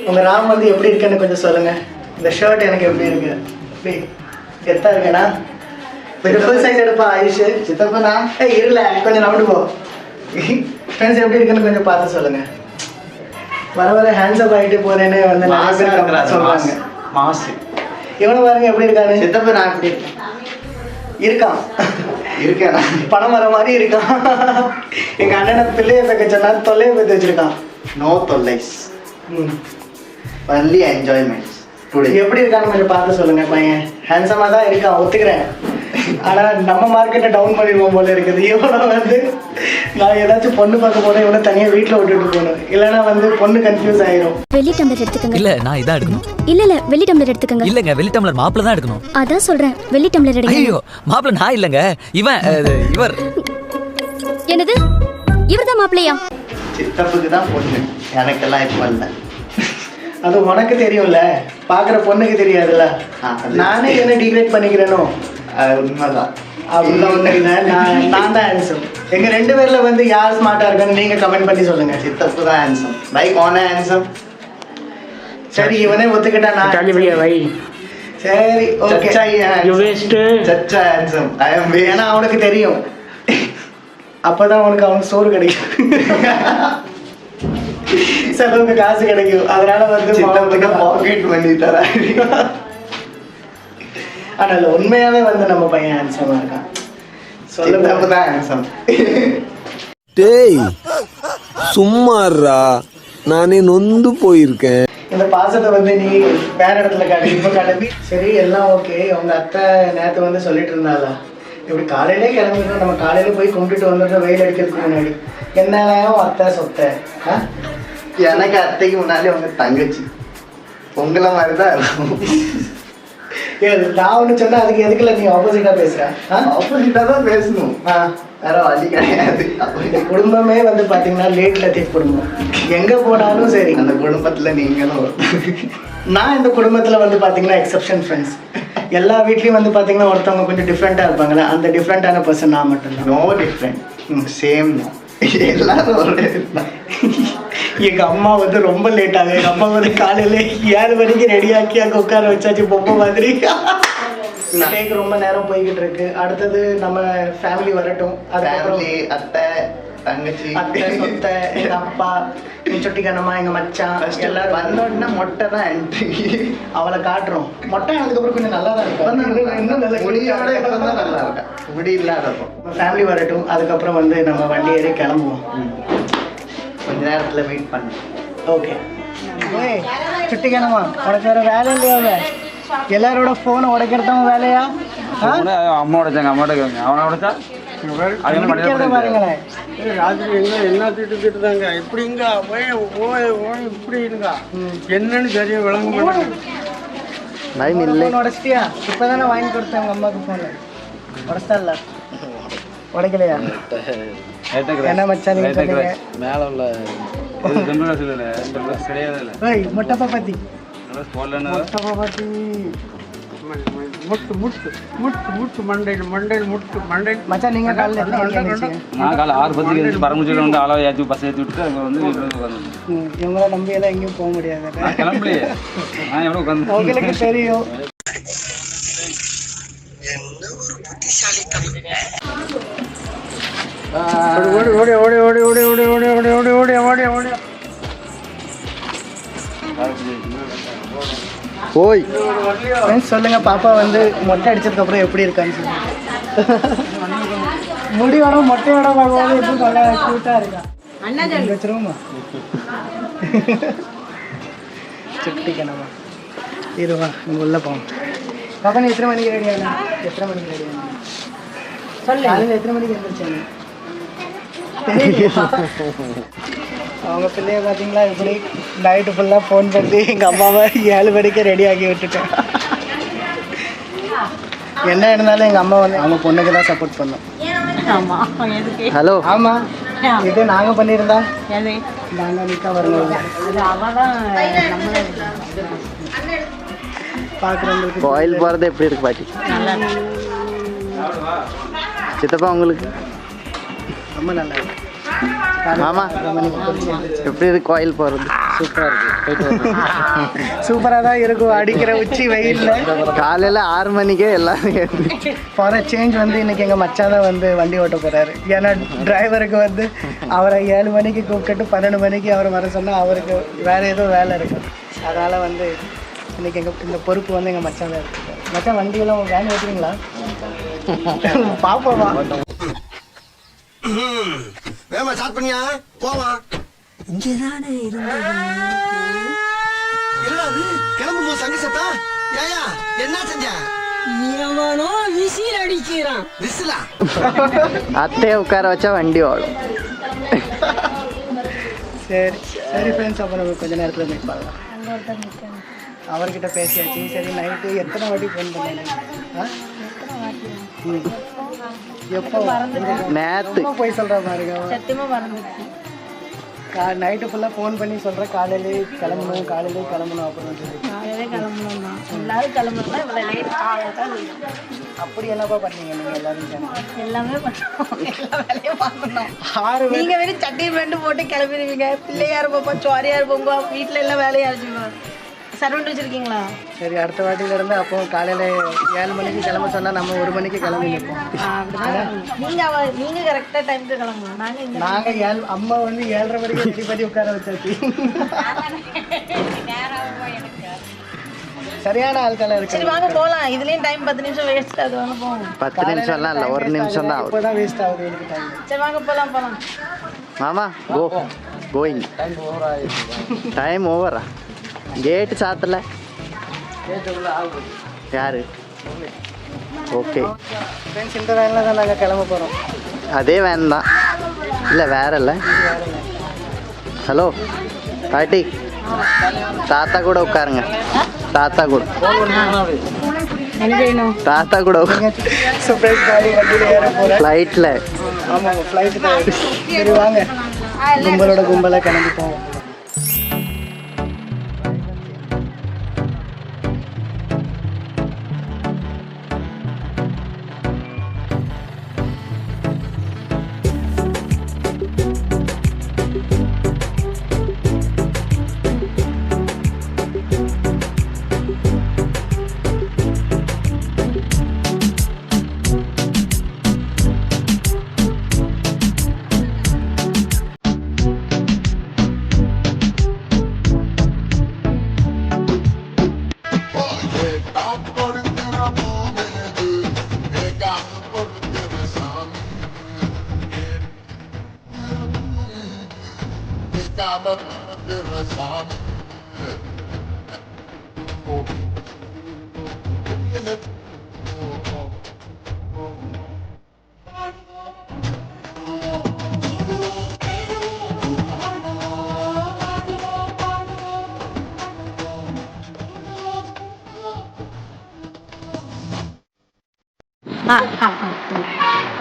உங்கள் ராம் வந்து எப்படி இருக்குன்னு கொஞ்சம் சொல்லுங்கள். இந்த ஷர்ட் எனக்கு எப்படி இருக்கு? எப்படி கெத்தாக இருக்கேண்ணா? கொஞ்சம் ஃபுல் சைஸ் எடுப்பா ஆயுஷ். சித்தப்பண்ணா இருல கொஞ்சம் நம்பிட்டு போ. ஃப்ரெண்ட்ஸ் எப்படி இருக்குன்னு கொஞ்சம் பார்த்து சொல்லுங்கள். வர வர ஹேண்ட்ஸப் ஆகிட்டு போகிறேன்னு வந்து சொல்கிறாங்க. மாசு இவனை பாருங்க எப்படி இருக்காரு. சித்தப்பண்ணா எப்படி இருக்கான் இருக்கேண்ணா. பணம் வர மாதிரி இருக்கான். எங்கள் அண்ணனை பிள்ளையை வைக்க சொன்னா தொல்லையை பற்றி வச்சுருக்கான். நோ தொல்லைஸ், ஒன்லி என்ஜாய்மெண்ட்ஸ். எப்படி இருக்கான்னு கொஞ்சம் பார்த்து சொல்லுங்க. பையன் ஹேண்ட்ஸமாக தான் இருக்கான், ஒத்துக்கிறேன். ஆனால் நம்ம மார்க்கெட்டை டவுன் பண்ணிடுவோம் போல இருக்குது. இவனை வந்து நான் ஏதாச்சும் பொண்ணு பார்க்க போனேன், இவனை தனியாக வீட்டில் விட்டுட்டு போகணும். இல்லைன்னா வந்து பொண்ணு கன்ஃபியூஸ் ஆயிரும். வெள்ளி டம்ளர் எடுத்துக்கங்க. இல்ல நான் இதான் எடுக்கணும். இல்ல வெள்ளி டம்ளர் எடுத்துக்கங்க. இல்லங்க வெள்ளி டம்ளர் மாப்பிள்ள தான் எடுக்கணும். அதான் சொல்றேன், வெள்ளி டம்ளர் எடுங்க. ஐயோ மாப்பிள்ள நான் இல்லங்க, இவர். என்னது? இவர்தான் மாப்பிள்ளையா? சித்தப்புக்கு தான் பொண்ணு, எனக்கெல்லாம் இப்போ இல்லை. அது உனக்கு தெரியும்ல, பார்க்குற பொண்ணுக்கு தெரியாதுல்ல. நானே என்ன டிகிரேட் பண்ணிக்கிறேனோ. உண்மைதான். அப்படிலாம் ஒன்றும் இல்லை. நான் தான் ஹேண்ட்ஸம். எங்கள் 2 பேரில் வந்து யார் ஸ்மார்ட்டாக இருக்கான்னு நீங்கள் கமெண்ட் பண்ணி சொல்லுங்கள். சித்தப்பு தான் ஹேண்ட்ஸம். பைக் ஓன ஹேண்ட்ஸம். சரி இவனே ஒத்துக்கிட்டா நான் சரி ஓகே. சச்சா ஹேண்ட்ஸம். ஏன்னா அவனுக்கு தெரியும், அப்போதான் அவனுக்கு சோறு கிடைக்கும், செலவுக்கு காசு கிடைக்கும். அதனால வந்து சித்தப்புக்கு பாக்கெட் பண்ணி தர. ஆனால் உண்மையாவே வந்து நம்ம பையன் ஹேண்ட்ஸமா இருக்கான். சித்தப்பு தான் ஹேண்ட்ஸம். டேய் சும்மாறா, நானே நொந்து போயிருக்கேன். இந்த பாசத்தை வந்து நீ வேற இடத்துல காட்டி இப்போ கிளம்பி. சரி எல்லாம் ஓகே. அவங்க அத்தை நேற்று வந்து சொல்லிட்டு இருந்தாளா, இப்படி காலையிலே கிளம்பிடுறோம், நம்ம காலையில போய் கும்பிட்டுட்டு வந்துடுறோம் வெயில் அடிக்கிறதுக்கு முன்னாடி. என்னையும் அத்தை சொத்தை. எனக்கு அத்தைக்கு முன்னாடி அவங்க தங்கச்சி உங்களை மாதிரி தான் இருக்கும். நான் ஒன்று சொன்னா அதுக்கு எதுக்குல நீ ஆப்போசிட்டா பேசுற? ஆப்போசிட்டா தான் பேசணும், வேற வழி கிடையாது. இந்த குடும்பமே வந்து பாத்தீங்கன்னா லேட் லத்தீஃப் குடும்பம். எங்க போனாலும் சரி அந்த குடும்பத்துல நீங்களும். நான் இந்த குடும்பத்துல வந்து பாத்தீங்கன்னா எக்ஸப்ஷன் ஃப்ரெண்ட்ஸ். எல்லா வீட்லயும் வந்து பாத்தீங்கன்னா ஒருத்தவங்க கொஞ்சம் டிஃப்ரெண்டா இருப்பாங்களே, அந்த டிஃப்ரெண்டான பர்சன் நான் மட்டும்தான். நோ டிஃப்ரெண்ட், சேம் தான். எல்லாரும் ஒரு எங்க அம்மா வந்து ரொம்ப லேட் ஆகுது. எங்க அம்மா வந்து காலையில 7 மணிக்கு ரெடி ஆக்கி அங்கே உட்கார வச்சாச்சு பொம்மை மாதிரி. கேக் ரொம்ப நேரம் போய்கிட்டு இருக்கு. அடுத்தது நம்ம ஃபேமிலி வரட்டும். அதுக்கப்புறம் அத்தை தங்கச்சி அத்தை சொத்தை எங்க அப்பா சுட்டி கண்ணம்மா எங்க மச்சான் எல்லாரும் வந்தோடனே மொட்டை தான் என்ட்ரி. அவளை காட்டுறோம். மொட்டை ஆனதுக்கப்புறம் கொஞ்சம் நல்லா தான் இருக்கும். இன்னும் நல்ல முடியோட தான் நல்லா இருக்கேன். முடி இல்லாதப்போ ஃபேமிலி வரட்டும். அதுக்கப்புறம் வந்து நம்ம வண்டி ஏறி கிளம்புவோம். கொஞ்ச நேரத்துல வெயிட் பண்ணு. ஓகே. சுட்டி கண்ணம்மா உனக்கு வேற வேலை இல்லையா? எல்லாரோட ஃபோனை உடைக்கிறது தான் வேலையா? அம்மா உடைச்சாங்க, அம்மா உடைக்காங்க. அவனை உடைச்சா பாருங்களேன். ராத்திரி எங்க என்ன திட்டுதாங்க, இப்படிங்க இப்படிங்க என்னன்னு தெரிய விளங்க மாட்டேன். உடச்சிட்டியா? இப்பதானே வாங்கி கொடுத்தேன் உங்க அம்மாவுக்கு போன. உடச்சிட்டா இல்ல உடைக்கலையா? என்ன மச்சான் நீங்க சொன்னீங்க மேல உள்ள கிடையாது. மொட்டப்பா பத்தி முட்டு முட்டு முட்டு முட்டு மண்டையில் மண்டையில் முட்டு மண்டையில். மச்சான் நீங்க காலைல நான் காலை 6:10 பரமச்சியில் வந்து ஆளை ஏற்றி பஸ் ஏற்றி விட்டு அங்கே வந்து இவங்கள நம்பி எல்லாம் எங்கேயும் போக முடியாது. கிளம்பலையே நான் எவ்வளோ உட்காந்து உங்களுக்கு தெரியும். ஓடி ஓடி ஓடி ஓடி ஓடி ஓடி ஓடி ஓடி ஓடி ஓடி ஓடி ஓடி ஓய் சொல்லுங்க. பாப்பா வந்து மொட்டை அடிச்சதுக்கு அப்புறம் எப்படி இருக்கான்னு சொல்லுங்க. முடியோட மொட்டையோட பார்க்கும்போது எப்படி நல்லா க்யூட்டா இருக்கா? வச்சிருவோமா? சுட்டி கணமா இருவா இங்கே உள்ள போவோம். பாப்பா நீ எத்தனை மணிக்கு ரெடி ஆகணும்? எத்தனை மணிக்கு ரெடி ஆகணும் சொல்லு. காலையில் எத்தனை மணிக்கு எழுந்திரிச்சாங்க? அவங்க பிள்ளைய பார்த்தீங்களா இப்படி நைட்டு ஃபுல்லாக ஃபோன் பண்ணி எங்கள் அம்மாவை 7 மணிக்கு ரெடி ஆக்கி விட்டுட்டேன். என்ன இருந்தாலும் எங்கள் அம்மா வந்து அவங்க பொண்ணுக்கு தான் சப்போர்ட் பண்ணோம். ஹலோ ஆமாம் இது நாங்கள் பண்ணியிருந்தா நாங்கள் நிற்க வரணும். பார்க்குறவங்களுக்கு கோயில் போகிறது எப்படி இருக்கு பாட்டி? சித்தப்பா உங்களுக்கு ரொம்ப நல்லா இருக்கு. மாமா எப்படி இருக்கு கோயில் போகிறது? சூப்பராக இருக்குது. சூப்பராக தான் இருக்கும் அடிக்கிற உச்சி வெயிலில். காலையில் 6 மணிக்கே எல்லாரும் எழுந்து ஃபார் சேஞ்ச் வந்து இன்னைக்கு எங்கள் மச்சான் தான் வந்து வண்டி ஓட்ட போகிறாரு. ஏன்னா டிரைவருக்கு வந்து அவரை 7 மணிக்கு கூப்பிட்டுட்டு 12 மணிக்கு அவரை வர சொன்னால் அவருக்கு வேறு ஏதோ வேலை இருக்கும். அதனால் வந்து இன்னைக்கு இந்த பொறுப்பு வந்து எங்கள் மச்சான் தான் இருக்குது. மச்சான் வண்டியெல்லாம் வேன் ஓட்டுறீங்களா? பாப்போமா? வேமா ஸ்டார்ட் பண்ணியா போவா. இங்கதானே இருந்தது. என்னது கிளம்பும் போது சங்கு சத்தா? ஏயா என்ன செஞ்ச? எவனோ விசில் அடிக்கிறான். விசிலா? அத்தையை உட்கார வச்சா வண்டி ஓடும். சரி சரி ஃப்ரெண்ட்ஸ், அப்புறம் கொஞ்ச நேரத்தில் மீட் பண்ணலாம். அவர்கிட்ட பேசியாச்சு. சரி நைட்டு எத்தனை வாட்டி ஃபோன் பண்ணேன்? எப்போ நேத்து போய் சொல்கிற பாருங்க. நைட்டு ஃபுல்லாக ஃபோன் பண்ணி சொல்கிறேன் காலையிலே கிளம்பணும் அப்படின்னு சொல்லி. அப்படி என்னப்பா பண்ணீங்க நீங்கள் எல்லாரும்? எல்லாமே பண்ணுவோம். எல்லா வேலையும் பார்க்கணும். 6 நீங்க வெறும் சட்டி பேண்ட் போட்டு கிளம்பிடுவீங்க. பிள்ளையா இருப்போம், சோரியா இருப்போம், வீட்டுல எல்லாம் வேலையா இருந்துச்சுங்க. சர்வெண்ட் வச்சிருக்கீங்களா? சரி, அடுத்த வாட்டியிலேருந்து அப்போ காலையில் 7 மணிக்கு கிளம்ப சொன்னால் நம்ம 1 மணிக்கு கிளம்பி நிற்போம். நீங்க கரெக்டா டைம்க்கு கிளம்பணும். நாங்கள் அம்மா வந்து 7:30 வரைக்கும் ரெடி பண்ணி உட்கார வச்சாச்சு. சரியான ஆட்களா இருக்கு. சரி வாங்க போலாம். இதுலயும் டைம் 10 நிமிஷம் வேஸ்ட். அது வாங்க போவோம். 10 நிமிஷம்லாம் இல்லை, 1 நிமிஷம் தான் ஆகும். இப்போதான் வேஸ்ட் ஆகுது எனக்கு டைம். சரி வாங்க போலாம். மாமா கோயிங் டைம் ஓவரா? கேட்டு சாத்தல யாரு? ஓகே ஃப்ரெண்ட்ஸ், இந்த வேனில் தான் நாங்கள் கிளம்ப போகிறோம். அதே வேன் தான், இல்லை வேற இல்லை. ஹலோ பாட்டி, தாத்தா கூட உட்காருங்க. தாத்தா கூட சர்ப்ரைஸ் காடி வண்டியில் ஏற போகிறேன் ஃப்ளைட்டில். ஆமாம், ஃப்ளைட்டு. சரி வாங்க, கும்பலாக கிளம்பி போவோம்.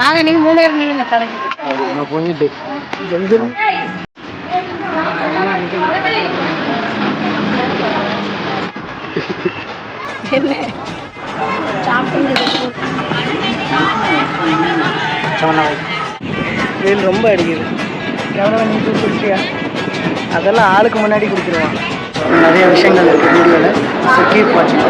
வாங்க, நீங்க 3 பேர் நில்லுங்க கடைக்கு. போயிட்டு என்ன வெயில் ரொம்ப அடிக்குது. எவ்வளோ நீ குடிச்சியா? அதெல்லாம் ஆளுக்கு முன்னாடி குடிச்சிருவான். நிறைய விஷயங்கள் இருக்குது வீடியோவில். ஸோ கீப் வாட்சிங்.